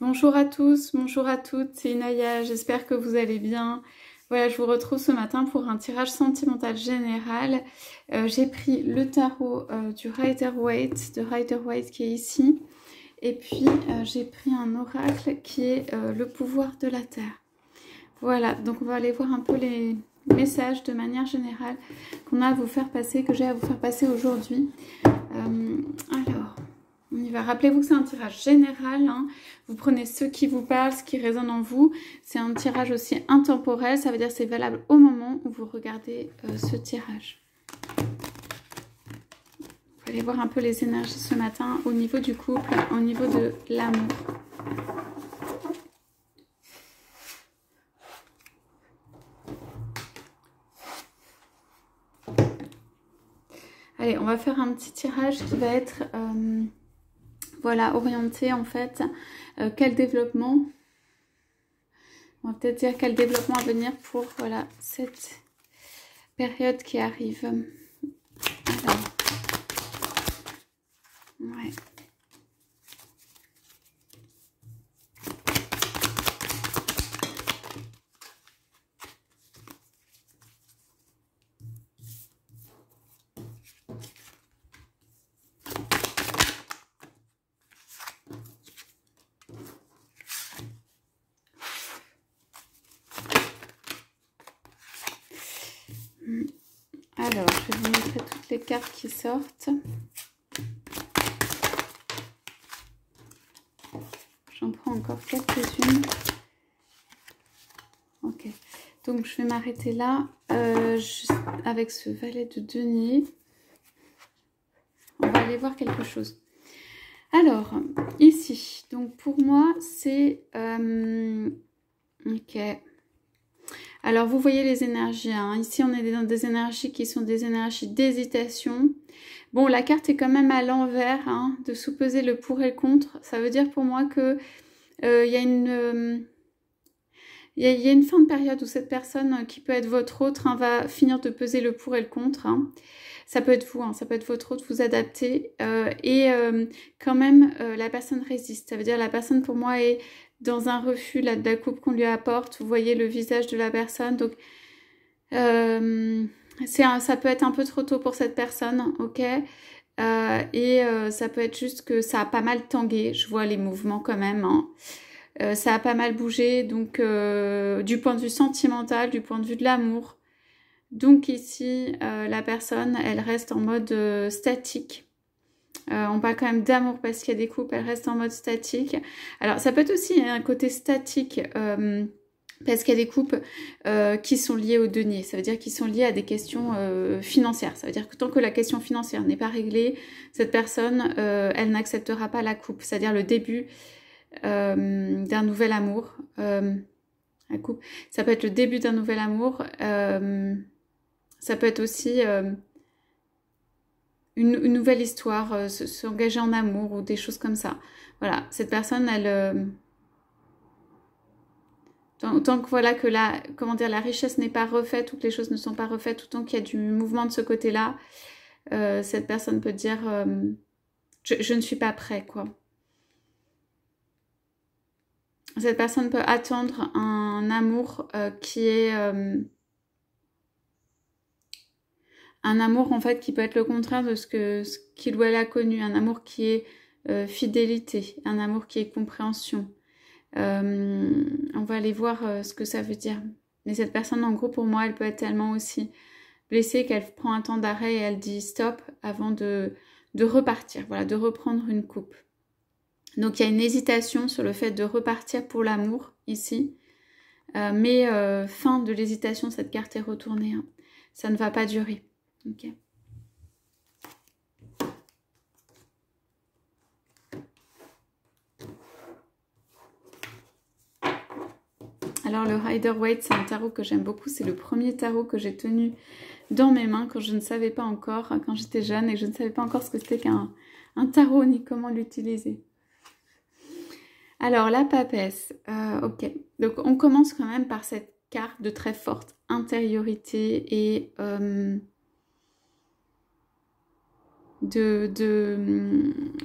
Bonjour à tous, bonjour à toutes, c'est Inaya, j'espère que vous allez bien. Voilà, je vous retrouve ce matin pour un tirage sentimental général. J'ai pris le tarot du Rider-Waite, de Rider-Waite qui est ici. Et puis j'ai pris un oracle qui est le pouvoir de la Terre. Voilà, donc on va aller voir un peu les messages de manière générale qu'on a à vous faire passer, que j'ai à vous faire passer aujourd'hui. Alors, on y va. Rappelez-vous que c'est un tirage général, hein. Vous prenez ce qui vous parle, ce qui résonne en vous. C'est un tirage aussi intemporel, ça veut dire que c'est valable au moment où vous regardez ce tirage. Vous allez voir un peu les énergies ce matin au niveau du couple, au niveau de l'amour. Allez, on va faire un petit tirage qui va être voilà, orienté en fait. Quel développement? On va peut-être dire quel développement à venir pour voilà, cette période qui arrive. Alors, ouais. Alors, je vais vous montrer toutes les cartes qui sortent. J'en prends encore quelques-unes. Ok, donc je vais m'arrêter là avec ce valet de denier. On va aller voir quelque chose. Alors, ici, donc pour moi, c'est... ok. Alors, vous voyez les énergies. Hein. Ici, on est dans des énergies qui sont des énergies d'hésitation. Bon, la carte est quand même à l'envers, hein, de sous-peser le pour et le contre. Ça veut dire pour moi que y a une... Il y a une fin de période où cette personne qui peut être votre autre hein, va finir de peser le pour et le contre. Hein. Ça peut être vous, hein, ça peut être votre autre, vous adapter. Quand même, la personne résiste. Ça veut dire la personne pour moi est dans un refus là, de la coupe qu'on lui apporte. Vous voyez le visage de la personne. Donc, ça peut être un peu trop tôt pour cette personne, ok ça peut être juste que ça a pas mal tangué. Je vois les mouvements quand même, hein. Ça a pas mal bougé, donc du point de vue sentimental, du point de vue de l'amour. Donc ici, la personne, elle reste en mode statique. On parle quand même d'amour parce qu'il y a des couples, elle reste en mode statique. Alors ça peut être aussi un côté statique parce qu'il y a des couples qui sont liés au denier. Ça veut dire qu'ils sont liés à des questions financières. Ça veut dire que tant que la question financière n'est pas réglée, cette personne, elle n'acceptera pas la coupe. C'est-à-dire le début d'un nouvel amour. Un couple. Ça peut être le début d'un nouvel amour. Ça peut être aussi une nouvelle histoire, s'engager en amour ou des choses comme ça. Voilà, cette personne, elle... tant que voilà que comment dire, la richesse n'est pas refaite ou que les choses ne sont pas refaites, autant qu'il y a du mouvement de ce côté-là, cette personne peut dire je ne suis pas prêt, quoi. Cette personne peut attendre un amour qui est... un amour, en fait, qui peut être le contraire de ce qu'il ou elle a connu. Un amour qui est fidélité. Un amour qui est compréhension. On va aller voir ce que ça veut dire. Mais cette personne, en gros, pour moi, elle peut être tellement aussi blessée qu'elle prend un temps d'arrêt et elle dit stop avant de repartir. Voilà, de reprendre une coupe. Donc, il y a une hésitation sur le fait de repartir pour l'amour, ici. Mais fin de l'hésitation, cette carte est retournée. Hein. Ça ne va pas durer. Ok. Alors, le Rider-Waite, c'est un tarot que j'aime beaucoup. C'est le premier tarot que j'ai tenu dans mes mains quand je ne savais pas encore, quand j'étais jeune et que je ne savais pas encore ce que c'était qu'un tarot ni comment l'utiliser. Alors, la papesse, ok. Donc, on commence quand même par cette carte de très forte intériorité et en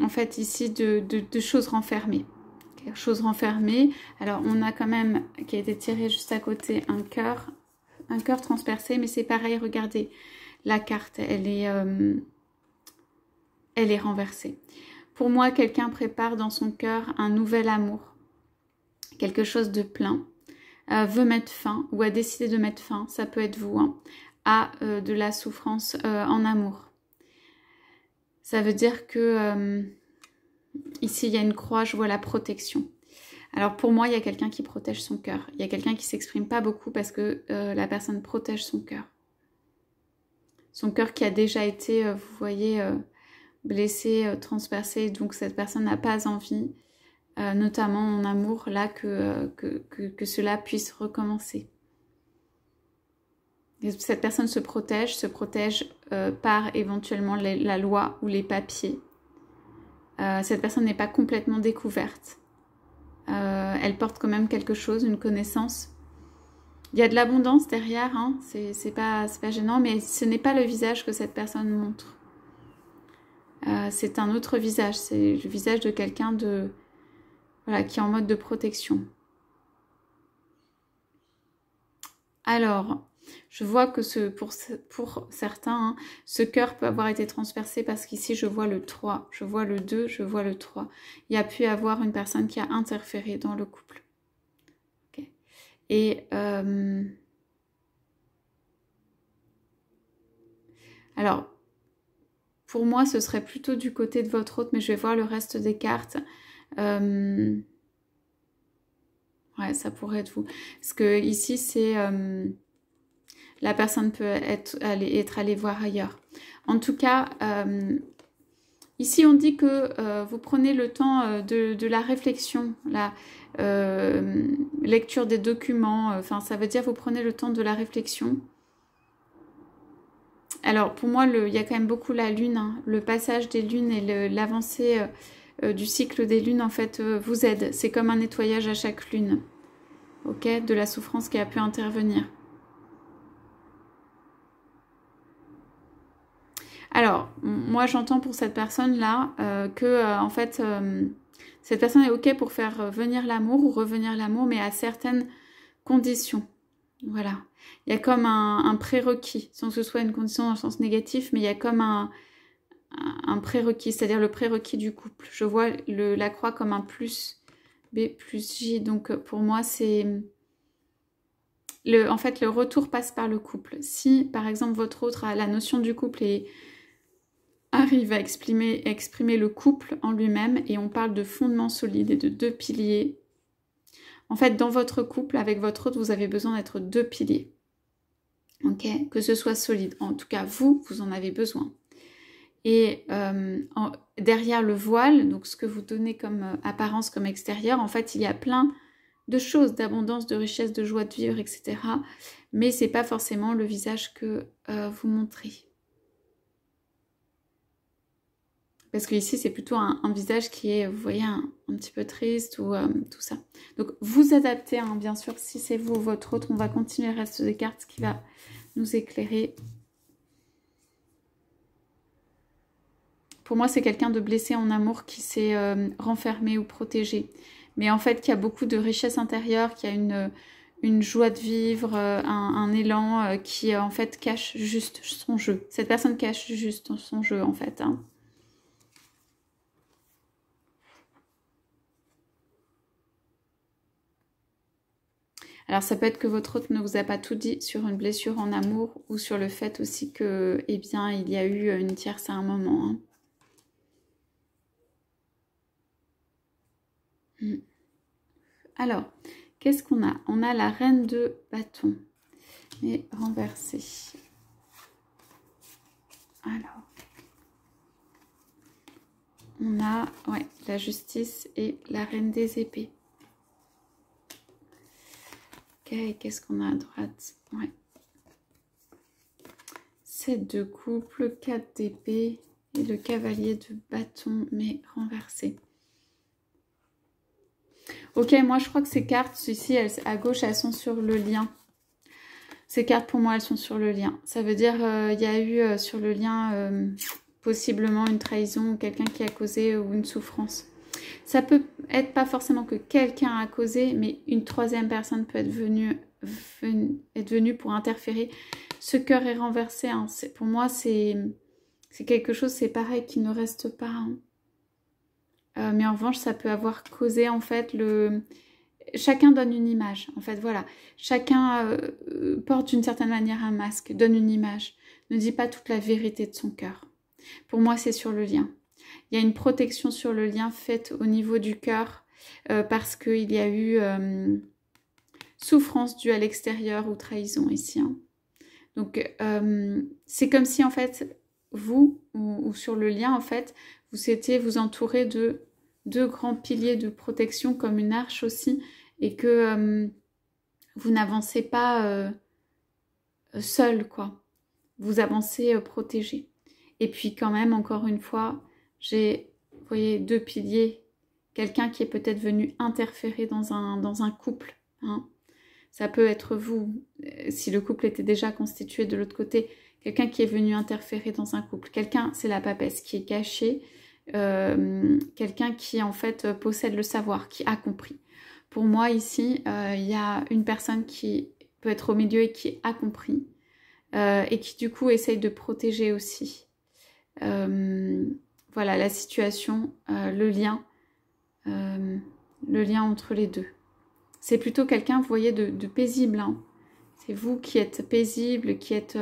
fait, ici, de choses renfermées. Okay. quelque chose renfermé. Alors, on a quand même, qui a été tiré juste à côté, un cœur transpercé, mais c'est pareil, regardez, la carte, elle est renversée. Pour moi, quelqu'un prépare dans son cœur un nouvel amour, quelque chose de plein, veut mettre fin ou a décidé de mettre fin, ça peut être vous, hein, à de la souffrance en amour. Ça veut dire que ici, il y a une croix, je vois la protection. Alors pour moi, il y a quelqu'un qui protège son cœur. Il y a quelqu'un qui ne s'exprime pas beaucoup parce que la personne protège son cœur. Son cœur qui a déjà été, vous voyez, blessé, transpercé. Donc cette personne n'a pas envie, notamment en amour, là, que cela puisse recommencer. Et cette personne se protège par éventuellement la loi ou les papiers. Cette personne n'est pas complètement découverte. Elle porte quand même quelque chose, une connaissance. Il y a de l'abondance derrière, hein, c'est pas gênant, mais ce n'est pas le visage que cette personne montre. C'est un autre visage, c'est le visage de quelqu'un voilà, qui est en mode de protection. Alors, je vois que pour certains, hein, ce cœur peut avoir été transpercé parce qu'ici, je vois le 3, je vois le 2, je vois le 3. Il y a pu y avoir une personne qui a interféré dans le couple. Okay. Et alors, pour moi, ce serait plutôt du côté de votre hôte, mais je vais voir le reste des cartes. Ouais, ça pourrait être vous. Parce que ici, c'est... la personne peut être allée voir ailleurs. En tout cas, ici, on dit que vous prenez le temps de la réflexion, la lecture des documents. Enfin, ça veut dire vous prenez le temps de la réflexion. Alors, pour moi, il y a quand même beaucoup la lune. Hein. Le passage des lunes et l'avancée du cycle des lunes, en fait, vous aide. C'est comme un nettoyage à chaque lune, ok, de la souffrance qui a pu intervenir. Alors, moi, j'entends pour cette personne-là que, en fait, cette personne est ok pour faire venir l'amour ou revenir l'amour, mais à certaines conditions. Voilà. Il y a comme un prérequis, sans que ce soit une condition dans le sens négatif, mais il y a comme un prérequis, c'est-à-dire le prérequis du couple. Je vois la croix comme un plus B plus J, donc pour moi c'est... En fait, le retour passe par le couple. Si, par exemple, votre autre a la notion du couple et arrive à exprimer le couple en lui-même, et on parle de fondement solide et de 2 piliers. En fait, dans votre couple, avec votre autre, vous avez besoin d'être 2 piliers. Ok, que ce soit solide. En tout cas, vous en avez besoin. Et derrière le voile, donc ce que vous donnez comme apparence, comme extérieur, en fait, il y a plein de choses, d'abondance, de richesse, de joie de vivre, etc. Mais c'est pas forcément le visage que vous montrez. Parce que ici, c'est plutôt un visage qui est, vous voyez, un petit peu triste ou tout ça. Donc, vous adaptez, hein, bien sûr, si c'est vous ou votre autre. On va continuer le reste des cartes qui va nous éclairer. Pour moi, c'est quelqu'un de blessé en amour qui s'est renfermé ou protégé. Mais en fait, qui a beaucoup de richesse intérieure, qui a une joie de vivre, un élan qui, en fait, cache juste son jeu. Cette personne cache juste son jeu, en fait, hein. Alors, ça peut être que votre autre ne vous a pas tout dit sur une blessure en amour ou sur le fait aussi que, eh bien, il y a eu une tierce à un moment, hein. Alors, qu'est-ce qu'on a? On a la reine de bâton, mais renversée. Alors, on a la justice et la reine des épées. Ok, qu'est-ce qu'on a à droite? Ouais. 7 de couple, 4 d'épée et le cavalier de bâton, mais renversé. Ok, moi je crois que ces cartes, ici, à gauche, elles sont sur le lien. Ces cartes, pour moi, elles sont sur le lien. Ça veut dire il y a eu sur le lien possiblement une trahison ou quelqu'un qui a causé ou une souffrance. Ça peut être pas forcément que quelqu'un a causé, mais une troisième personne peut être venue pour interférer. Ce cœur est renversé. Hein. Pour moi, c'est quelque chose, c'est pareil, qui ne reste pas. Hein. Mais en revanche, ça peut avoir causé, en fait, chacun donne une image. En fait, voilà. Chacun porte d'une certaine manière un masque, donne une image. Ne dit pas toute la vérité de son cœur. Pour moi, c'est sur le lien. Il y a une protection sur le lien faite au niveau du cœur parce qu'il y a eu souffrance due à l'extérieur ou trahison ici. Hein. Donc, c'est comme si, en fait, vous, ou sur le lien, en fait, vous entourez de deux grands piliers de protection comme une arche aussi et que vous n'avancez pas seul, quoi. Vous avancez protégé. Et puis quand même, encore une fois, j'ai, vous voyez, deux piliers. Quelqu'un qui est peut-être venu interférer dans un couple. Hein. Ça peut être vous, si le couple était déjà constitué de l'autre côté. Quelqu'un qui est venu interférer dans un couple. Quelqu'un, c'est la papesse, qui est caché. Quelqu'un qui, en fait, possède le savoir, qui a compris. Pour moi, ici, il y a une personne qui peut être au milieu et qui a compris. Et qui, du coup, essaye de protéger aussi. Voilà la situation, le lien entre les deux. C'est plutôt quelqu'un, vous voyez, de paisible. Hein. C'est vous qui êtes paisible, qui êtes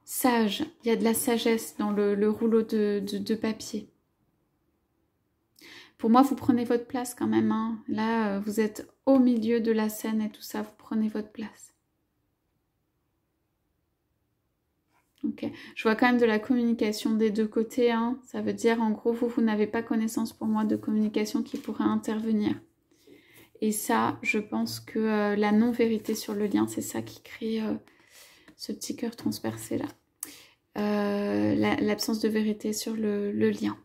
sage. Il y a de la sagesse dans le rouleau de papier. Pour moi, vous prenez votre place quand même. Hein. Là, vous êtes au milieu de la scène et tout ça, vous prenez votre place. Ok, je vois quand même de la communication des deux côtés. Hein. Ça veut dire, en gros, vous n'avez pas connaissance pour moi de communication qui pourrait intervenir. Et ça, je pense que la non-vérité sur le lien, c'est ça qui crée ce petit cœur transpercé là. L'absence de vérité sur le lien.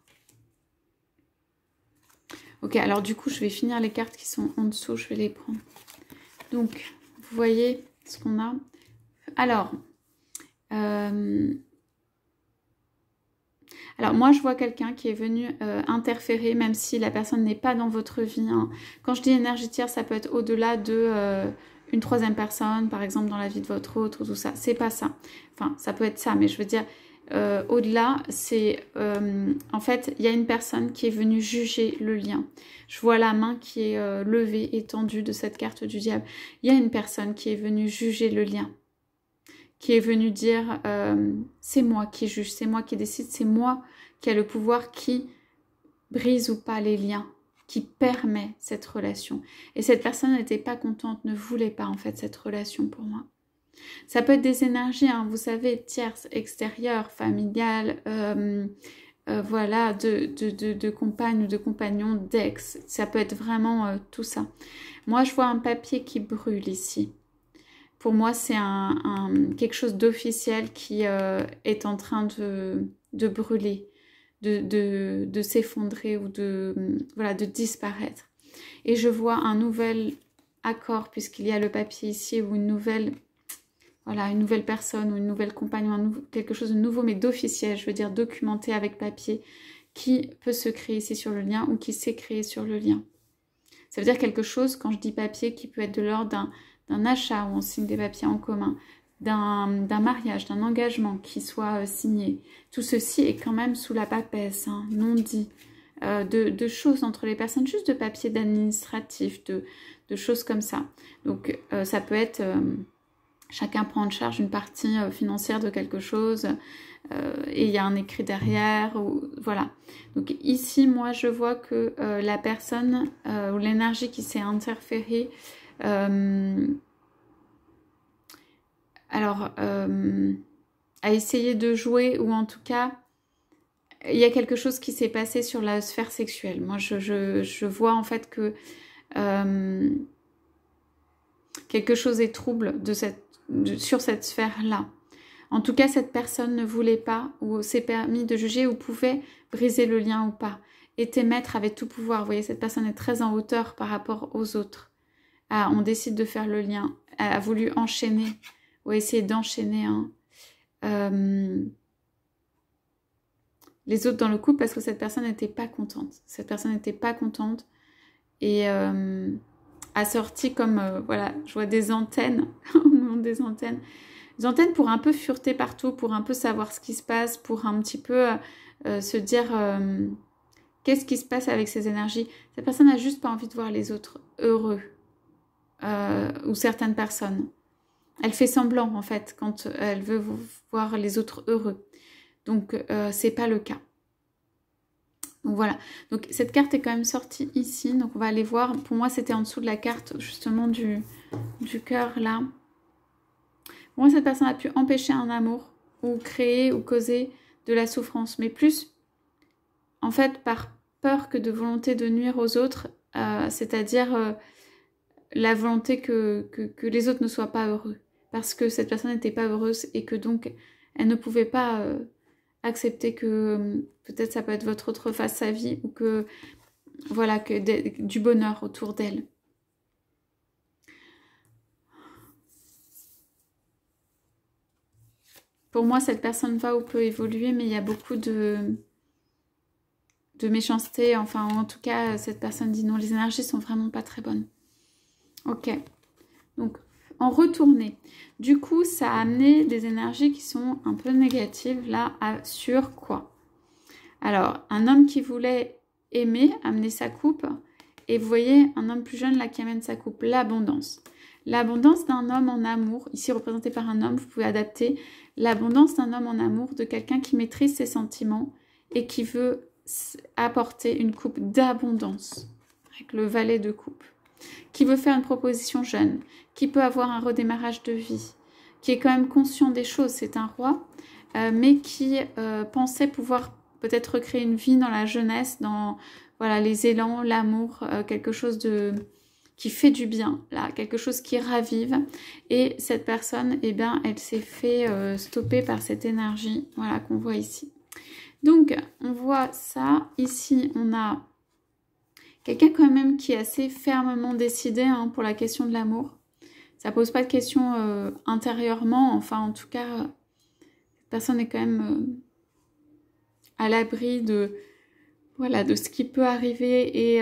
Ok, alors du coup, je vais finir les cartes qui sont en dessous. Je vais les prendre. Donc, vous voyez ce qu'on a. Alors... Alors moi je vois quelqu'un qui est venu interférer même si la personne n'est pas dans votre vie. Hein. Quand je dis énergie tierce, ça peut être au-delà de une troisième personne, par exemple dans la vie de votre autre ou tout ça. C'est pas ça. Enfin ça peut être ça, mais je veux dire au-delà, c'est en fait il y a une personne qui est venue juger le lien. Je vois la main qui est levée, étendue de cette carte du diable. Il y a une personne qui est venue juger le lien. Qui est venu dire c'est moi qui juge, c'est moi qui décide, c'est moi qui a le pouvoir qui brise ou pas les liens, qui permet cette relation. Et cette personne n'était pas contente, ne voulait pas en fait cette relation pour moi. Ça peut être des énergies, hein, vous savez, tierces, extérieures, familiales, voilà, de compagnes ou de compagnons, d'ex. Ça peut être vraiment tout ça. Moi, je vois un papier qui brûle ici. Pour moi, c'est quelque chose d'officiel qui est en train de brûler, de s'effondrer ou voilà, de disparaître. Et je vois un nouvel accord, puisqu'il y a le papier ici, ou une nouvelle personne, ou une nouvelle compagne, quelque chose de nouveau, mais d'officiel, je veux dire documenté avec papier, qui peut se créer ici sur le lien, ou qui s'est créé sur le lien. Ça veut dire quelque chose, quand je dis papier, qui peut être de l'ordre d'un achat où on signe des papiers en commun, d'un mariage, d'un engagement qui soit signé. Tout ceci est quand même sous la papesse, hein, non dit, de choses entre les personnes, juste de papiers d'administratif, de choses comme ça. Donc ça peut être, chacun prend en charge une partie financière de quelque chose, et il y a un écrit derrière, ou, voilà. Donc ici, moi, je vois que la personne, ou l'énergie qui s'est interférée, a essayé de jouer, ou en tout cas il y a quelque chose qui s'est passé sur la sphère sexuelle. Moi je vois en fait que quelque chose est trouble sur cette sphère là. En tout cas cette personne ne voulait pas, ou s'est permis de juger, ou pouvait briser le lien ou pas, était maître, avait tout pouvoir. Vous voyez, cette personne est très en hauteur par rapport aux autres. Ah, on décide de faire le lien. Elle a voulu enchaîner, ou essayer d'enchaîner. Hein. Il les autres dans le couple parce que cette personne n'était pas contente. Cette personne n'était pas contente et a sorti comme, voilà, je vois des antennes, des antennes pour un peu fureter partout, pour un peu savoir ce qui se passe, pour un petit peu se dire qu'est-ce qui se passe avec ces énergies. Cette personne n'a juste pas envie de voir les autres heureux, ou certaines personnes. Elle fait semblant en fait quand elle veut voir les autres heureux. Donc c'est pas le cas. Donc voilà. Donc cette carte est quand même sortie ici. Donc on va aller voir. Pour moi c'était en dessous de la carte justement du cœur là. Pour moi cette personne a pu empêcher un amour ou créer ou causer de la souffrance. Mais plus en fait par peur que de volonté de nuire aux autres. C'est-à-dire la volonté que les autres ne soient pas heureux. Parce que cette personne n'était pas heureuse et que donc elle ne pouvait pas accepter que peut-être ça peut être votre autre face sa vie ou que voilà, que du bonheur autour d'elle. Pour moi, cette personne va ou peut évoluer, mais il y a beaucoup de méchanceté. Enfin, en tout cas, cette personne dit non, les énergies sont vraiment pas très bonnes. Ok. Donc, en retourné. Du coup, ça a amené des énergies qui sont un peu négatives, là, sur quoi? Alors, un homme qui voulait aimer, amener sa coupe, et vous voyez, un homme plus jeune, là, qui amène sa coupe, l'abondance. L'abondance d'un homme en amour, ici représenté par un homme, vous pouvez adapter, l'abondance d'un homme en amour, de quelqu'un qui maîtrise ses sentiments et qui veut apporter une coupe d'abondance, avec le valet de coupe, qui veut faire une proposition jeune, qui peut avoir un redémarrage de vie, qui est quand même conscient des choses, c'est un roi, mais qui pensait pouvoir peut-être recréer une vie dans la jeunesse, dans voilà, les élans, l'amour, quelque chose de qui fait du bien, là, quelque chose qui ravive. Et cette personne, eh bien, elle s'est fait stopper par cette énergie, voilà, qu'on voit ici. Donc, on voit ça. Ici, on a quelqu'un quand même qui est assez fermement décidé hein, pour la question de l'amour. Ça pose pas de questions intérieurement. Enfin, en tout cas, cette personne est quand même à l'abri de, voilà, de ce qui peut arriver et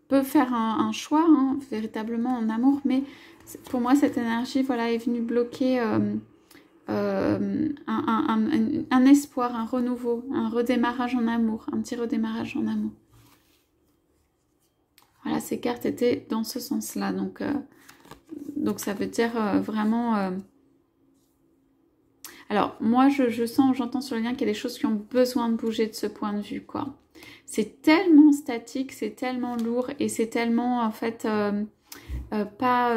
peut faire un choix hein, véritablement en amour. Mais pour moi, cette énergie voilà, est venue bloquer un espoir, un renouveau, un redémarrage en amour, un petit redémarrage en amour. Voilà, ces cartes étaient dans ce sens-là. Donc ça veut dire vraiment... Alors, moi, je sens, j'entends sur le lien qu'il y a des choses qui ont besoin de bouger de ce point de vue, quoi. C'est tellement statique, c'est tellement lourd et c'est tellement, en fait, pas...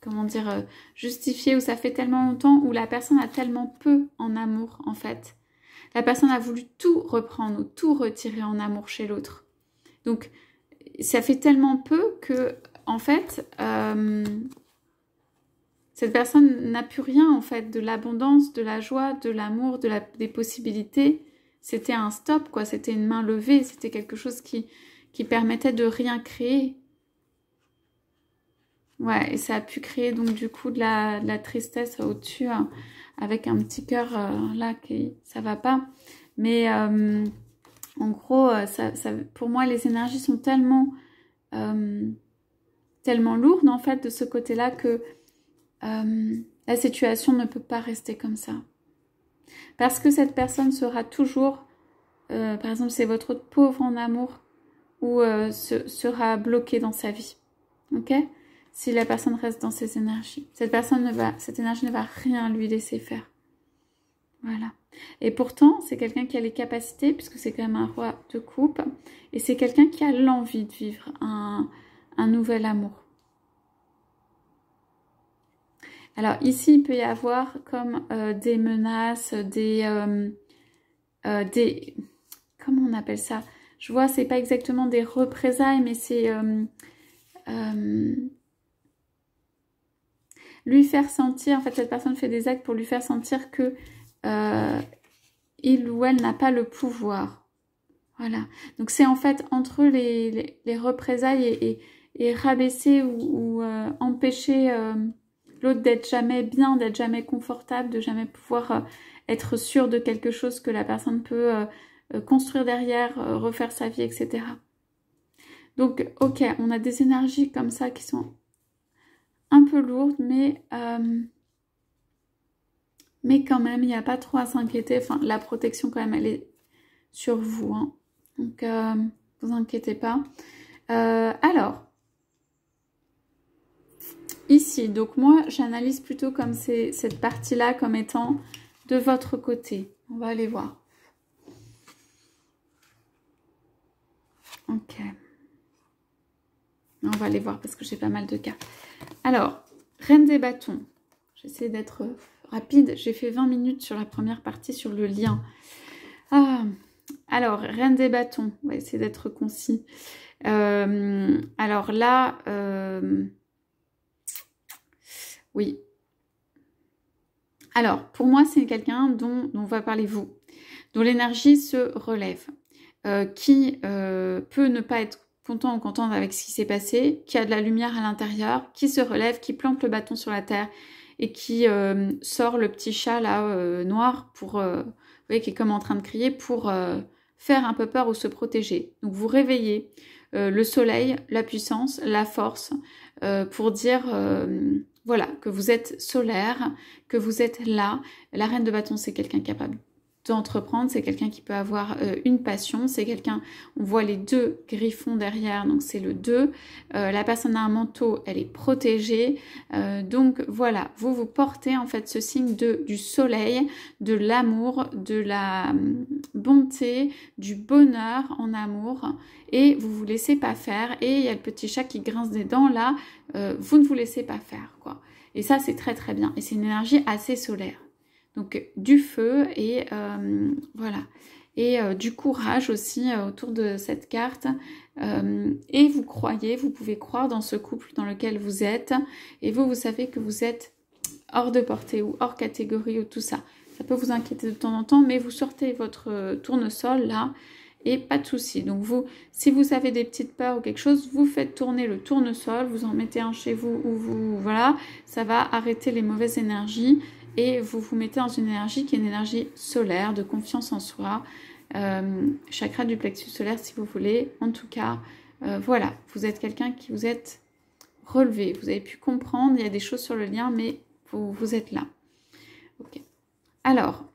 comment dire, justifié, où ça fait tellement longtemps, où la personne a tellement peu en amour, en fait. La personne a voulu tout reprendre ou tout retirer en amour chez l'autre. Donc, ça fait tellement peu que, en fait, cette personne n'a plus rien, en fait, de l'abondance, de la joie, de l'amour, des possibilités. C'était un stop, quoi. C'était une main levée. C'était quelque chose qui permettait de rien créer. Ouais, et ça a pu créer, donc, du coup, de la tristesse au-dessus, hein, avec un petit cœur, là, ça va pas. Mais... en gros, pour moi, les énergies sont tellement lourdes, en fait, de ce côté-là que la situation ne peut pas rester comme ça. Parce que cette personne sera toujours, par exemple, c'est votre pauvre en amour, ou sera bloquée dans sa vie. Ok ? Si la personne reste dans ses énergies. Cette énergie ne va rien lui laisser faire. Voilà. Et pourtant, c'est quelqu'un qui a les capacités, puisque c'est quand même un roi de coupe, et c'est quelqu'un qui a l'envie de vivre un nouvel amour. Alors ici, il peut y avoir comme des menaces, comment on appelle ça? Je vois, c'est pas exactement des représailles, mais c'est lui faire sentir, en fait, cette personne fait des actes pour lui faire sentir que il ou elle n'a pas le pouvoir. Voilà. Donc c'est en fait entre les représailles et rabaisser ou empêcher l'autre d'être jamais bien, d'être jamais confortable, de jamais pouvoir être sûr de quelque chose que la personne peut construire derrière, refaire sa vie, etc. Donc, ok, on a des énergies comme ça qui sont un peu lourdes, mais quand même, il n'y a pas trop à s'inquiéter. Enfin, la protection, quand même, elle est sur vous. Hein. Donc, vous inquiétez pas. Alors, ici, donc moi, j'analyse plutôt comme cette partie-là comme étant de votre côté. On va aller voir. Ok. On va aller voir parce que j'ai pas mal de cas. Alors, Reine des bâtons. J'essaie d'être rapide. J'ai fait 20 minutes sur la première partie sur le lien. Ah, alors, Reine des bâtons. On va essayer d'être concis. Alors là, oui. Alors, pour moi, c'est quelqu'un dont va parler vous, dont l'énergie se relève, qui peut ne pas être content ou contente avec ce qui s'est passé, qui a de la lumière à l'intérieur, qui se relève, qui plante le bâton sur la terre et qui sort le petit chat là noir pour, vous voyez, qui est comme en train de crier pour faire un peu peur ou se protéger. Donc vous réveillez le soleil, la puissance, la force pour dire voilà, que vous êtes solaire, que vous êtes là. La reine de bâton, c'est quelqu'un capable d'entreprendre, c'est quelqu'un qui peut avoir une passion, c'est quelqu'un, on voit les deux griffons derrière, donc c'est le 2. La personne a un manteau, elle est protégée. Donc voilà, vous portez en fait ce signe du soleil, de l'amour, de la bonté, du bonheur en amour, et vous vous laissez pas faire. Et il y a le petit chat qui grince des dents là, vous ne vous laissez pas faire, quoi. Et ça, c'est très très bien. Et c'est une énergie assez solaire. Donc du feu et voilà. Et du courage aussi autour de cette carte. Et vous pouvez croire dans ce couple dans lequel vous êtes. Et vous savez que vous êtes hors de portée ou hors catégorie ou tout ça. Ça peut vous inquiéter de temps en temps, mais vous sortez votre tournesol là et pas de souci. Donc vous, si vous avez des petites peurs ou quelque chose, vous faites tourner le tournesol, vous en mettez un chez vous ou vous, voilà, ça va arrêter les mauvaises énergies. Et vous vous mettez dans une énergie qui est une énergie solaire, de confiance en soi, chakra du plexus solaire si vous voulez. En tout cas, voilà, vous êtes quelqu'un qui vous êtes relevé. Vous avez pu comprendre, il y a des choses sur le lien, mais vous êtes là. Ok. Alors,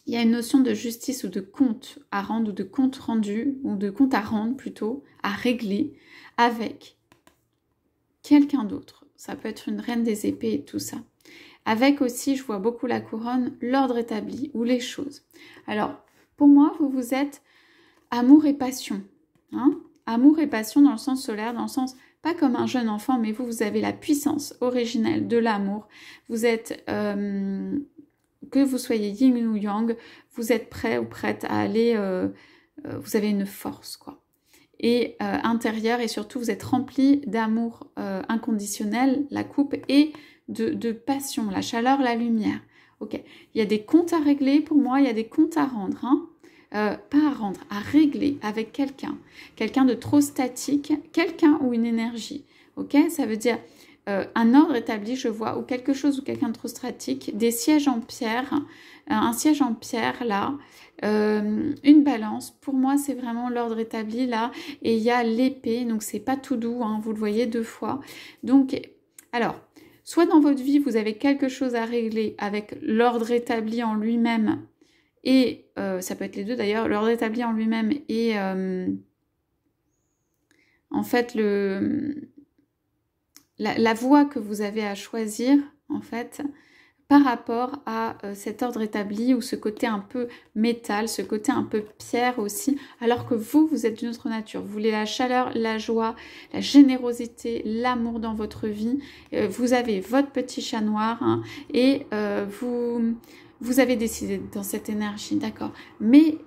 il y a une notion de justice ou de compte à rendre, ou de compte rendu, ou de compte à rendre plutôt, à régler avec quelqu'un d'autre. Ça peut être une reine des épées et tout ça. Avec aussi, je vois beaucoup la couronne, l'ordre établi ou les choses. Alors, pour moi, vous êtes amour et passion. Hein, amour et passion dans le sens solaire, dans le sens, pas comme un jeune enfant, mais vous avez la puissance originelle de l'amour. Vous êtes, que vous soyez yin ou yang, vous êtes prêt ou prête à aller, vous avez une force, quoi. Et intérieure, et surtout, vous êtes rempli d'amour inconditionnel, la coupe, et de passion, la chaleur, la lumière. Ok, il y a des comptes à régler pour moi, il y a des comptes à rendre, hein. Pas à rendre, à régler avec quelqu'un de trop statique, quelqu'un ou une énergie. Ok, ça veut dire un ordre établi, je vois, ou quelque chose ou quelqu'un de trop statique, des sièges en pierre, un siège en pierre là, une balance. Pour moi, c'est vraiment l'ordre établi là, et il y a l'épée, donc c'est pas tout doux, hein, vous le voyez 2 fois. Donc, alors, soit dans votre vie, vous avez quelque chose à régler avec l'ordre établi en lui-même, et ça peut être les deux d'ailleurs, l'ordre établi en lui-même et en fait la voie que vous avez à choisir en fait par rapport à cet ordre établi ou ce côté un peu métal, ce côté un peu pierre aussi, alors que vous êtes d'une autre nature. Vous voulez la chaleur, la joie, la générosité, l'amour dans votre vie. Vous avez votre petit chat noir, hein, et vous avez décidé dans cette énergie, d'accord. Mais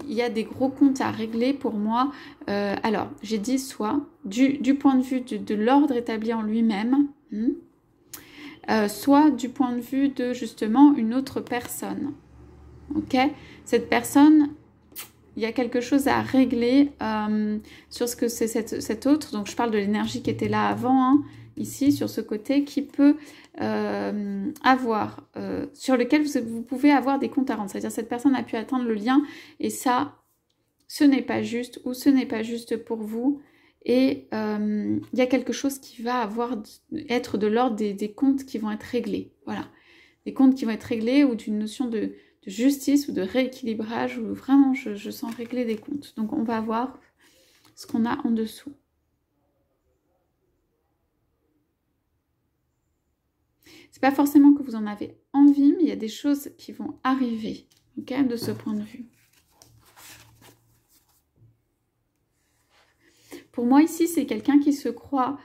il y a des gros comptes à régler pour moi. Alors, j'ai dit soit du point de vue de l'ordre établi en lui-même, soit du point de vue de justement une autre personne. Ok, cette personne, il y a quelque chose à régler sur ce que c'est cet autre. Donc je parle de l'énergie qui était là avant, hein, ici, sur ce côté, qui peut avoir, sur lequel vous pouvez avoir des comptes à rendre. C'est-à-dire cette personne a pu atteindre le lien et ça, ce n'est pas juste ou ce n'est pas juste pour vous. Et il y a quelque chose qui va être de l'ordre des comptes qui vont être réglés. Voilà. Des comptes qui vont être réglés ou d'une notion de justice ou de rééquilibrage où vraiment je sens régler des comptes. Donc on va voir ce qu'on a en dessous. C'est pas forcément que vous en avez envie, mais il y a des choses qui vont arriver, ok, de ce point de vue. Pour moi, ici, c'est quelqu'un qui se croit,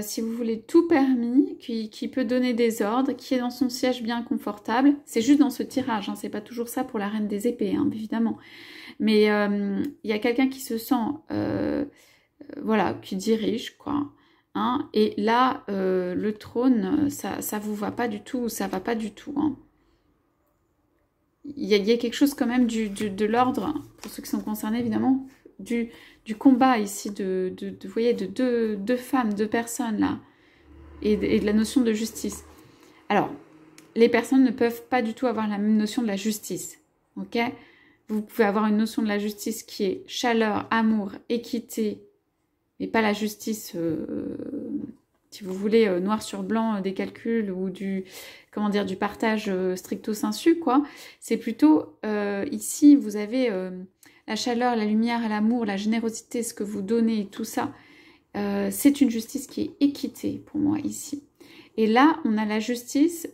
si vous voulez, tout permis, qui peut donner des ordres, qui est dans son siège bien confortable. C'est juste dans ce tirage, hein, c'est pas toujours ça pour la reine des épées, hein, évidemment. Mais il y a quelqu'un qui se sent, voilà, qui dirige, quoi. Hein, et là, le trône, ça vous va pas du tout, ça va pas du tout. Hein. Il y a quelque chose quand même de l'ordre, pour ceux qui sont concernés, évidemment, du combat ici, vous voyez, de deux femmes, deux personnes là, et de la notion de justice. Alors, les personnes ne peuvent pas du tout avoir la même notion de la justice, ok? Vous pouvez avoir une notion de la justice qui est chaleur, amour, équité, mais pas la justice, si vous voulez, noir sur blanc, des calculs ou du partage stricto sensu, quoi. C'est plutôt, ici, vous avez... la chaleur, la lumière, l'amour, la générosité, ce que vous donnez, tout ça, c'est une justice qui est équitée pour moi ici. Et là, on a la justice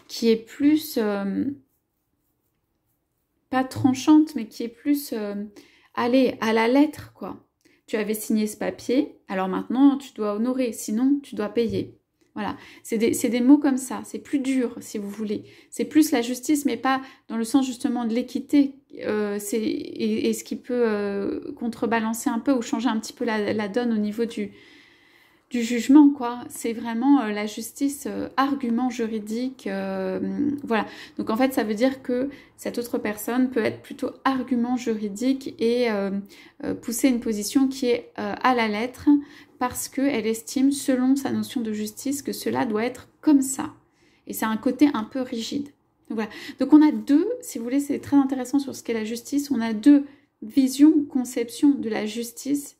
qui est plus, pas tranchante, mais qui est plus, allez, à la lettre, quoi. Tu avais signé ce papier, alors maintenant, tu dois honorer, sinon, tu dois payer. Voilà, c'est des mots comme ça, c'est plus dur si vous voulez. C'est plus la justice, mais pas dans le sens justement de l'équité. Et ce qui peut contrebalancer un peu ou changer un petit peu la donne au niveau du jugement, quoi. C'est vraiment la justice, argument juridique. Voilà, donc en fait ça veut dire que cette autre personne peut être plutôt argument juridique et pousser une position qui est à la lettre, parce qu'elle estime, selon sa notion de justice, que cela doit être comme ça. Et c'est un côté un peu rigide. Donc voilà. Donc on a deux, si vous voulez, c'est très intéressant sur ce qu'est la justice, on a deux visions, conceptions de la justice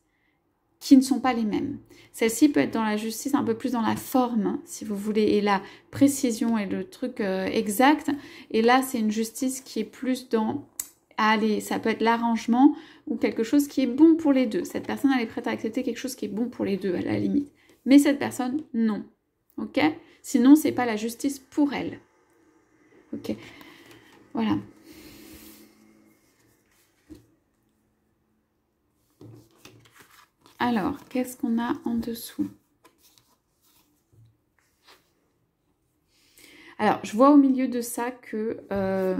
qui ne sont pas les mêmes. Celle-ci peut être dans la justice un peu plus dans la forme, si vous voulez, et la précision et le truc exact. Et là, c'est une justice qui est plus dans... Allez, ça peut être l'arrangement ou quelque chose qui est bon pour les deux. Cette personne, elle est prête à accepter quelque chose qui est bon pour les deux, à la limite. Mais cette personne, non. Ok? Sinon, c'est pas la justice pour elle. Ok? Voilà. Alors, qu'est-ce qu'on a en dessous? Alors, je vois au milieu de ça que,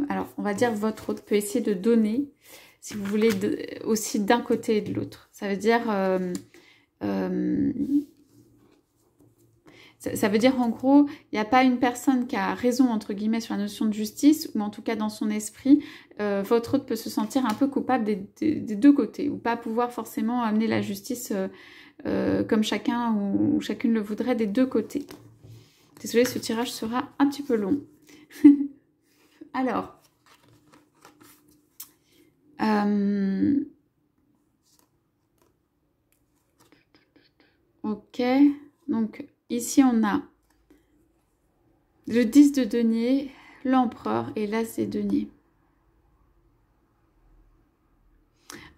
alors, on va dire votre hôte peut essayer de donner, si vous voulez, aussi d'un côté et de l'autre. Ça veut dire, ça veut dire en gros, il n'y a pas une personne qui a raison, entre guillemets, sur la notion de justice, ou en tout cas dans son esprit, votre hôte peut se sentir un peu coupable des deux côtés, ou pas pouvoir forcément amener la justice comme chacun ou chacune le voudrait des deux côtés. Désolée, ce tirage sera un petit peu long. Alors, ok, donc ici on a le 10 de denier, l'empereur et l'as des deniers.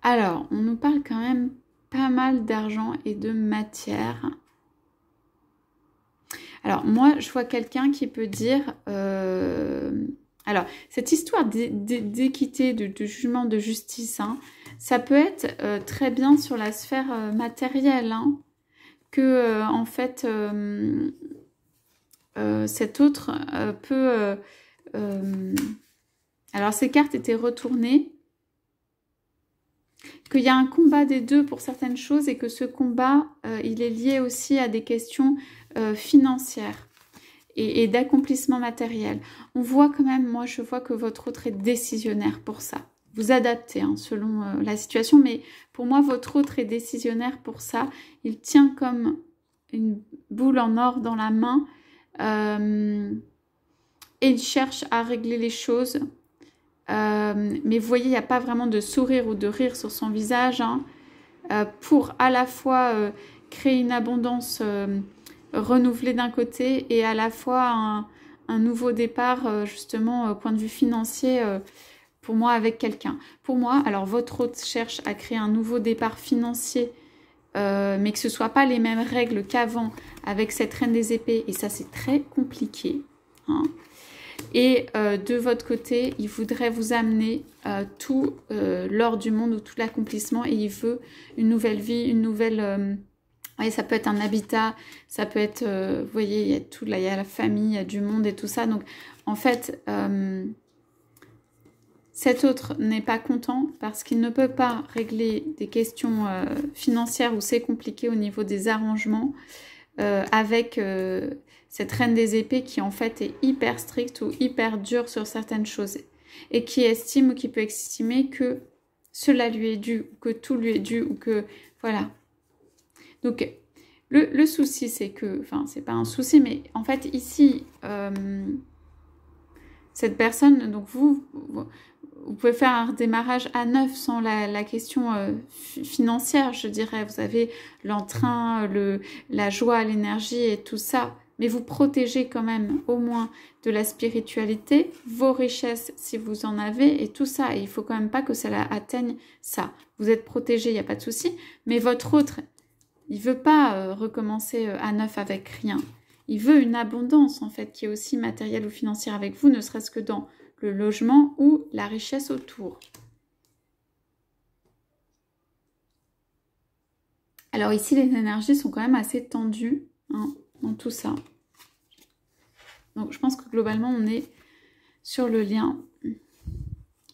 Alors, on nous parle quand même pas mal d'argent et de matière. Alors, moi, je vois quelqu'un qui peut dire... alors, cette histoire d'équité, de jugement, de justice, hein, ça peut être très bien sur la sphère matérielle, hein, que, en fait, cet autre peut... alors, ces cartes étaient retournées, qu'il y a un combat des deux pour certaines choses et que ce combat, il est lié aussi à des questions financières et d'accomplissement matériel. On voit quand même, moi je vois que votre autre est décisionnaire pour ça. Vous adaptez hein, selon la situation, mais pour moi votre autre est décisionnaire pour ça. Il tient comme une boule en or dans la main et il cherche à régler les choses. Mais vous voyez, il n'y a pas vraiment de sourire ou de rire sur son visage hein, pour à la fois créer une abondance renouvelée d'un côté et à la fois un nouveau départ justement au point de vue financier pour moi avec quelqu'un. Pour moi, alors votre hôte cherche à créer un nouveau départ financier mais que ce ne soit pas les mêmes règles qu'avant avec cette reine des épées et ça c'est très compliqué. Hein. Et de votre côté, il voudrait vous amener tout l'or du monde ou tout l'accomplissement et il veut une nouvelle vie, une nouvelle... ouais, ça peut être un habitat, ça peut être... vous voyez, il y a tout, là, il y a la famille, il y a du monde et tout ça. Donc, en fait, cet autre n'est pas content parce qu'il ne peut pas régler des questions financières où c'est compliqué au niveau des arrangements avec... cette reine des épées qui en fait est hyper stricte ou hyper dure sur certaines choses et qui estime ou qui peut estimer que cela lui est dû ou que tout lui est dû ou que voilà. Donc le souci c'est que, enfin c'est pas un souci mais en fait ici cette personne, donc vous pouvez faire un redémarrage à neuf sans la question financière je dirais, vous avez l'entrain, la joie, l'énergie et tout ça. Mais vous protégez quand même au moins de la spiritualité, vos richesses si vous en avez et tout ça. Et il ne faut quand même pas que ça atteigne ça. Vous êtes protégé, il n'y a pas de souci. Mais votre autre, il ne veut pas recommencer à neuf avec rien. Il veut une abondance en fait qui est aussi matérielle ou financière avec vous, ne serait-ce que dans le logement ou la richesse autour. Alors ici, les énergies sont quand même assez tendues. Hein. Dans tout ça. Donc je pense que globalement on est sur le lien.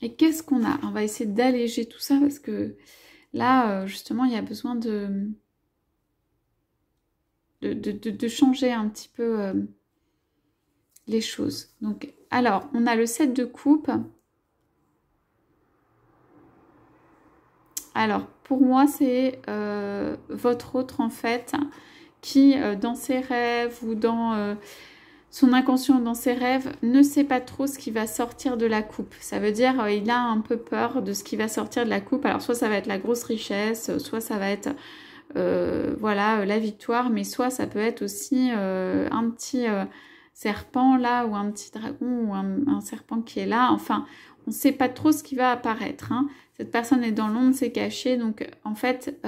Et qu'est-ce qu'on a? On va essayer d'alléger tout ça parce que là justement il y a besoin de changer un petit peu les choses. Donc alors on a le 7 de coupe. Alors pour moi c'est votre autre en fait qui dans ses rêves ou dans son inconscient, dans ses rêves, ne sait pas trop ce qui va sortir de la coupe. Ça veut dire il a un peu peur de ce qui va sortir de la coupe. Alors soit ça va être la grosse richesse, soit ça va être voilà la victoire, mais soit ça peut être aussi un petit serpent là ou un petit dragon ou un serpent qui est là. Enfin, on ne sait pas trop ce qui va apparaître. Hein. Cette personne est dans l'ombre, c'est caché. Donc en fait...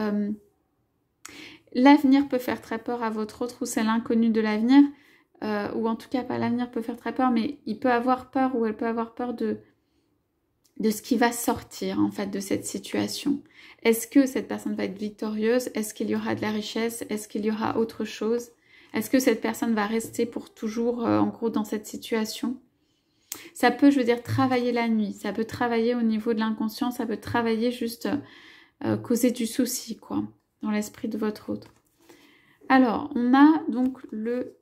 l'avenir peut faire très peur à votre autre ou c'est l'inconnu de l'avenir, ou en tout cas pas l'avenir peut faire très peur, mais il peut avoir peur ou elle peut avoir peur de ce qui va sortir en fait de cette situation. Est-ce que cette personne va être victorieuse? Est-ce qu'il y aura de la richesse? Est-ce qu'il y aura autre chose? Est-ce que cette personne va rester pour toujours en gros dans cette situation? Ça peut, je veux dire, travailler la nuit, ça peut travailler au niveau de l'inconscient, ça peut travailler juste causer du souci quoi. Dans l'esprit de votre autre. Alors, on a donc le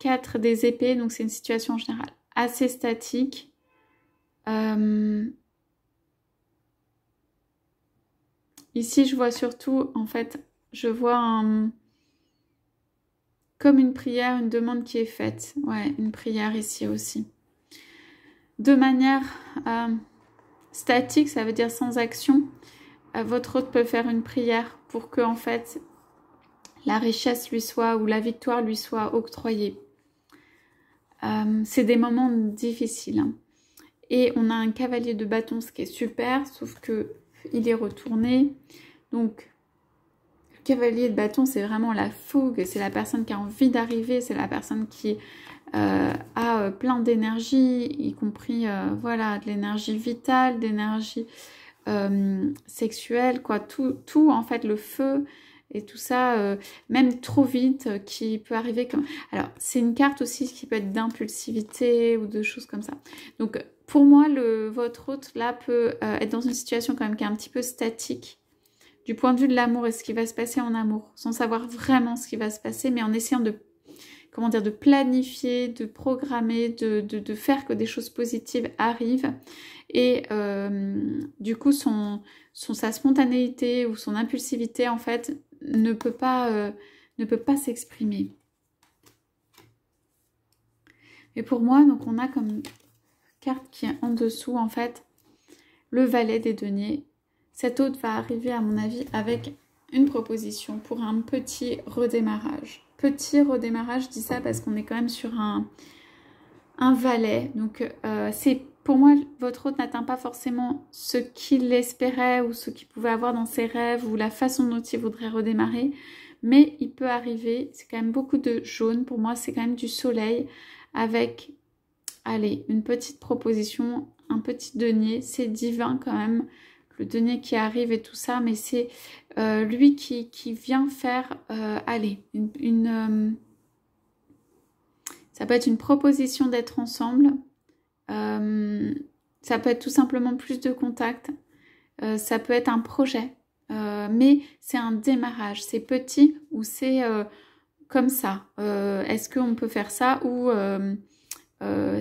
4 des épées, donc c'est une situation en général assez statique. Ici, je vois surtout, en fait, je vois comme une prière, une demande qui est faite. Ouais, une prière ici aussi. De manière statique, ça veut dire sans action. Votre hôte peut faire une prière pour que en fait la richesse lui soit ou la victoire lui soit octroyée. C'est des moments difficiles. Hein. Et on a un cavalier de bâton, ce qui est super, sauf que il est retourné. Donc le cavalier de bâton, c'est vraiment la fougue, c'est la personne qui a envie d'arriver, c'est la personne qui a plein d'énergie, y compris voilà, de l'énergie vitale, d'énergie sexuelle, quoi, tout en fait, le feu et tout ça, même trop vite, qui peut arriver comme... Alors, c'est une carte aussi qui peut être d'impulsivité ou de choses comme ça. Donc, pour moi, votre hôte, là, peut être dans une situation quand même qui est un petit peu statique, du point de vue de l'amour et ce qui va se passer en amour, sans savoir vraiment ce qui va se passer, mais en essayant de, comment dire, de planifier, de programmer, de faire que des choses positives arrivent. Et du coup, sa spontanéité ou son impulsivité, en fait, ne peut pas ne peut pas s'exprimer. Et pour moi, donc on a comme carte qui est en dessous, en fait, le valet des deniers. Cet hôte va arriver, à mon avis, avec une proposition pour un petit redémarrage. Petit redémarrage, je dis ça parce qu'on est quand même sur un valet. Donc, c'est pour moi, votre hôte n'atteint pas forcément ce qu'il espérait ou ce qu'il pouvait avoir dans ses rêves ou la façon dont il voudrait redémarrer. Mais il peut arriver, c'est quand même beaucoup de jaune. Pour moi, c'est quand même du soleil avec, allez, une petite proposition, un petit denier. C'est divin quand même, le denier qui arrive et tout ça. Mais c'est lui qui vient faire, allez, ça peut être une proposition d'être ensemble. Ça peut être tout simplement plus de contact. Ça peut être un projet. Mais c'est un démarrage. C'est petit ou c'est comme ça. Est-ce qu'on peut faire ça ou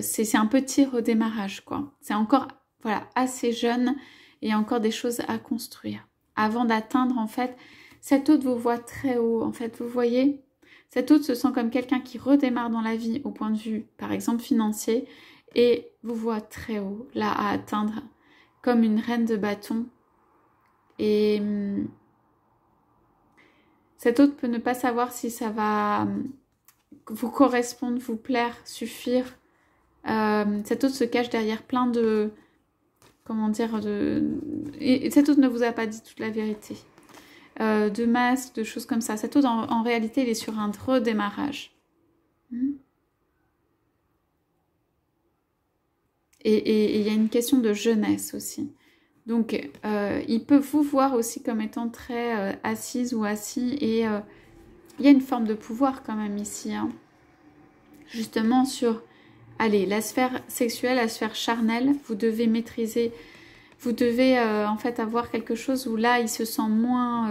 c'est un petit redémarrage, quoi. C'est encore voilà, assez jeune et il y a encore des choses à construire. Avant d'atteindre, en fait, cet hôte vous voit très haut. En fait, vous voyez, cet hôte se sent comme quelqu'un qui redémarre dans la vie au point de vue, par exemple, financier, et vous voit très haut, là, à atteindre, comme une reine de bâton. Et cet hôte peut ne pas savoir si ça va vous correspondre, vous plaire, suffire. Cet hôte se cache derrière plein de... Comment dire et cet hôte ne vous a pas dit toute la vérité. De masques, de choses comme ça. Cet hôte, en réalité, il est sur un redémarrage. Et il y a une question de jeunesse aussi. Donc, il peut vous voir aussi comme étant très assise ou assis. Et il y a une forme de pouvoir quand même ici. Hein. Justement sur, allez, la sphère sexuelle, la sphère charnelle, vous devez maîtriser... Vous devez en fait avoir quelque chose où là, il se sent moins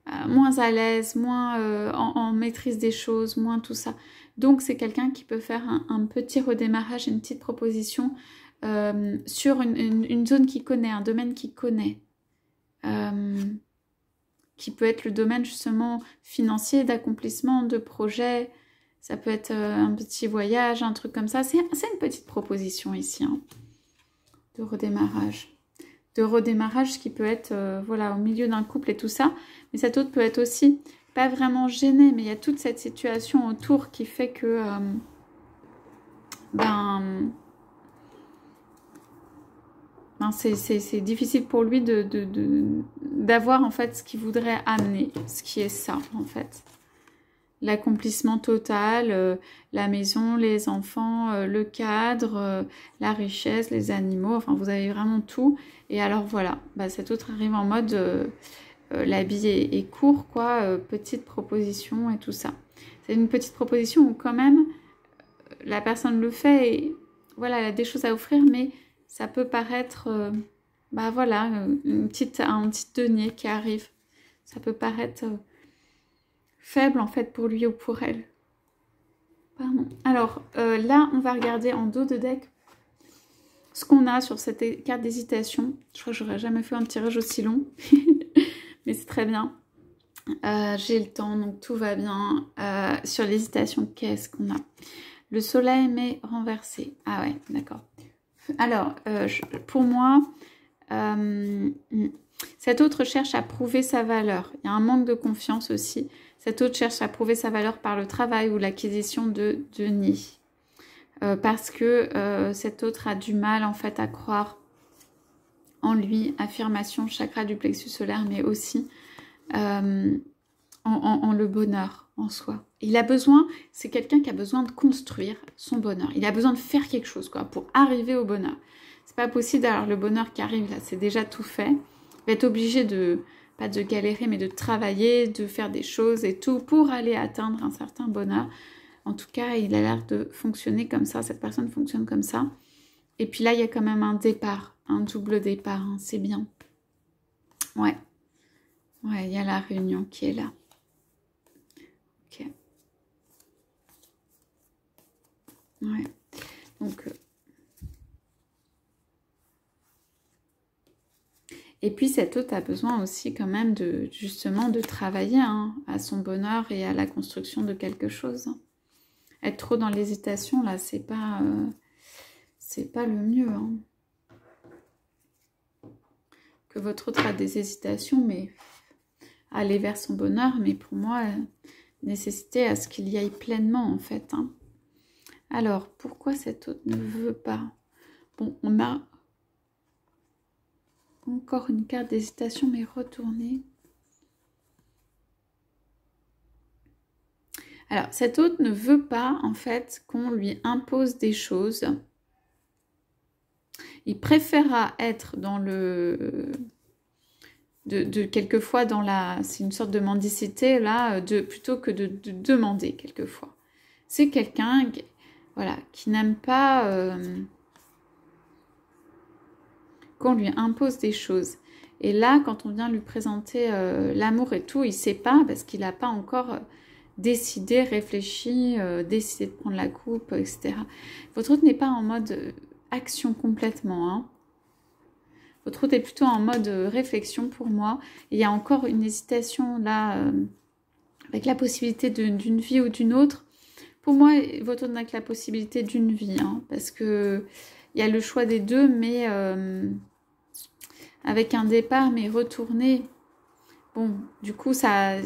à l'aise, moins en maîtrise des choses, moins tout ça. Donc, c'est quelqu'un qui peut faire un petit redémarrage, une petite proposition sur une zone qu'il connaît, un domaine qu'il connaît. Qui peut être le domaine justement financier, d'accomplissement, de projet. Ça peut être un petit voyage, un truc comme ça. C'est une petite proposition ici. Hein. De redémarrage. De redémarrage qui peut être voilà, au milieu d'un couple et tout ça. Mais cet autre peut être aussi pas vraiment gêné, mais il y a toute cette situation autour qui fait que c'est difficile pour lui d'avoir en fait ce qu'il voudrait amener, ce qui est ça en fait. L'accomplissement total, la maison, les enfants, le cadre, la richesse, les animaux, enfin vous avez vraiment tout. Et alors voilà, cet autre arrive en mode l'habit est court, quoi, petite proposition et tout ça. C'est une petite proposition où quand même la personne le fait et voilà, elle a des choses à offrir, mais ça peut paraître, voilà, un petit denier qui arrive. Ça peut paraître... faible en fait pour lui ou pour elle. Pardon. Alors là, on va regarder en dos de deck ce qu'on a sur cette carte d'hésitation. Je crois que j'aurais jamais fait un tirage aussi long, mais c'est très bien. J'ai le temps, donc tout va bien. Sur l'hésitation, qu'est-ce qu'on a? Le soleil mais renversé. Ah ouais, d'accord. Alors, pour moi, cet autre cherche à prouver sa valeur. Il y a un manque de confiance aussi. Cet autre cherche à prouver sa valeur par le travail ou l'acquisition de deniers. Parce que cet autre a du mal en fait à croire en lui, affirmation, chakra du plexus solaire, mais aussi en le bonheur en soi. Il a besoin, c'est quelqu'un qui a besoin de construire son bonheur. Il a besoin de faire quelque chose quoi, pour arriver au bonheur. C'est pas possible d'avoir le bonheur qui arrive là, c'est déjà tout fait. Il va être obligé de... pas de galérer, mais de travailler, de faire des choses et tout pour aller atteindre un certain bonheur. En tout cas, il a l'air de fonctionner comme ça. Cette personne fonctionne comme ça. Et puis là, il y a quand même un départ, un double départ. Hein, c'est bien. Ouais. Ouais, il y a la réunion qui est là. Ok. Ouais. Donc... Et puis cet autre a besoin aussi quand même de justement de travailler hein, à son bonheur et à la construction de quelque chose. Être trop dans l'hésitation, là, c'est pas le mieux. Hein. Que votre autre a des hésitations, mais aller vers son bonheur, mais pour moi, nécessité à ce qu'il y aille pleinement, en fait. Hein. Alors, pourquoi cet autre ne veut pas? Bon, on a encore une carte d'hésitation, mais retournée. Alors, cet autre ne veut pas, en fait, qu'on lui impose des choses. Il préférera être dans le... quelquefois dans la... C'est une sorte de mendicité, là, plutôt que de demander, quelquefois. C'est quelqu'un, voilà, qui n'aime pas qu'on lui impose des choses. Et là, quand on vient lui présenter l'amour et tout, il ne sait pas, parce qu'il n'a pas encore... décider, réfléchir, décider de prendre la coupe, etc. Votre autre n'est pas en mode action complètement. Hein. Votre autre est plutôt en mode réflexion pour moi. Et il y a encore une hésitation là, avec la possibilité d'une vie ou d'une autre. Pour moi, votre autre n'a que la possibilité d'une vie. Hein, parce que il y a le choix des deux, mais avec un départ, mais retourner... Bon, du coup, ça,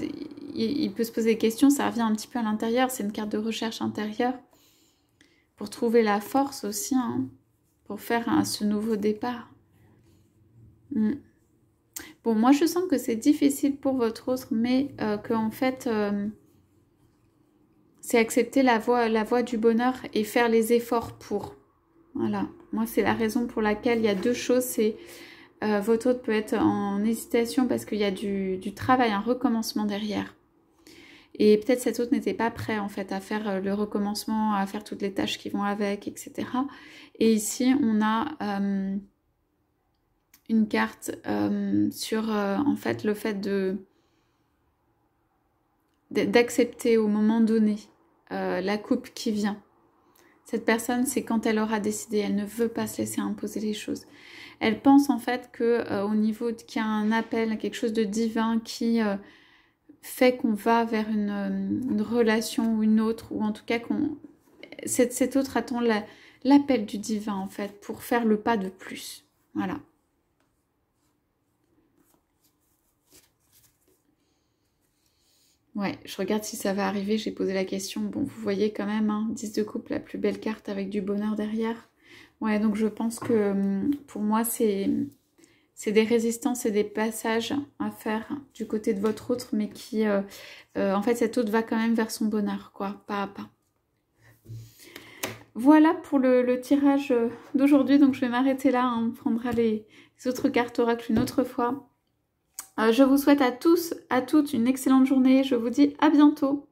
il peut se poser des questions, ça revient un petit peu à l'intérieur, c'est une carte de recherche intérieure pour trouver la force aussi, hein, pour faire ce nouveau départ. Bon, moi, je sens que c'est difficile pour votre autre, mais qu'en fait, c'est accepter la voie du bonheur et faire les efforts pour. Voilà, moi, c'est la raison pour laquelle il y a deux choses, c'est... votre autre peut être en hésitation parce qu'il y a du travail, un recommencement derrière. Et peut-être cet autre n'était pas prêt en fait à faire le recommencement, à faire toutes les tâches qui vont avec, etc. Et ici, on a une carte sur en fait le fait d'accepter au moment donné la coupe qui vient. Cette personne, c'est quand elle aura décidé, elle ne veut pas se laisser imposer les choses. Elle pense en fait que au niveau qu'il y a un appel, quelque chose de divin qui fait qu'on va vers une relation ou une autre, ou en tout cas qu'on cet autre attend l'appel du divin en fait pour faire le pas de plus. Voilà. Ouais, je regarde si ça va arriver, j'ai posé la question. Bon, vous voyez quand même, hein, 10 de coupe, la plus belle carte avec du bonheur derrière. Ouais, donc je pense que pour moi, c'est des résistances et des passages à faire du côté de votre autre, mais qui, en fait, cet autre va quand même vers son bonheur, quoi, pas à pas. Voilà pour le tirage d'aujourd'hui, donc je vais m'arrêter là, hein, on prendra les autres cartes oracle une autre fois. Je vous souhaite à tous, à toutes une excellente journée. Je vous dis à bientôt.